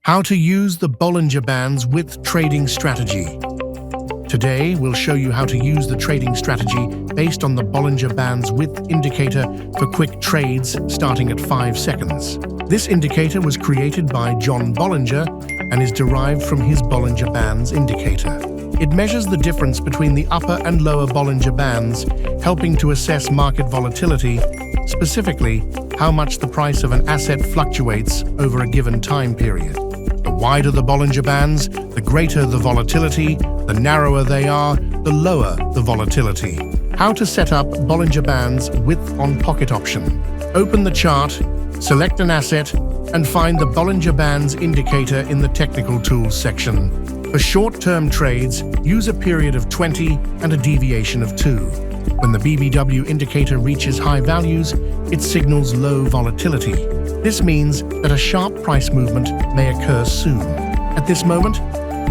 How to use the Bollinger Bands Width trading strategy. Today, we'll show you how to use the trading strategy based on the Bollinger Bands Width indicator for quick trades starting at 5 seconds. This indicator was created by John Bollinger and is derived from his Bollinger Bands indicator. It measures the difference between the upper and lower Bollinger Bands, helping to assess market volatility, specifically how much the price of an asset fluctuates over a given time period. The wider the Bollinger Bands, the greater the volatility. The narrower they are, the lower the volatility. How to set up Bollinger Bands Width on Pocket option. Open the chart, select an asset, and find the Bollinger Bands indicator in the Technical Tools section. For short-term trades, use a period of 20 and a deviation of 2. When the BBW indicator reaches high values, it signals low volatility. This means that a sharp price movement may occur soon. At this moment,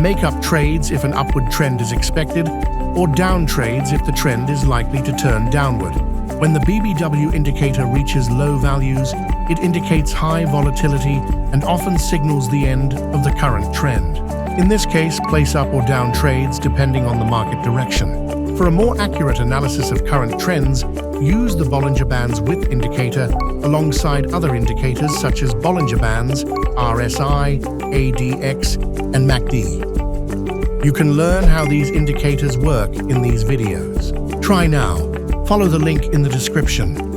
make up trades if an upward trend is expected, or down trades if the trend is likely to turn downward. When the BBW indicator reaches low values, it indicates high volatility and often signals the end of the current trend. In this case, place up or down trades depending on the market direction. For a more accurate analysis of current trends, use the Bollinger Bands Width indicator alongside other indicators such as Bollinger Bands, RSI, ADX, and MACD. You can learn how these indicators work in these videos. Try now. Follow the link in the description.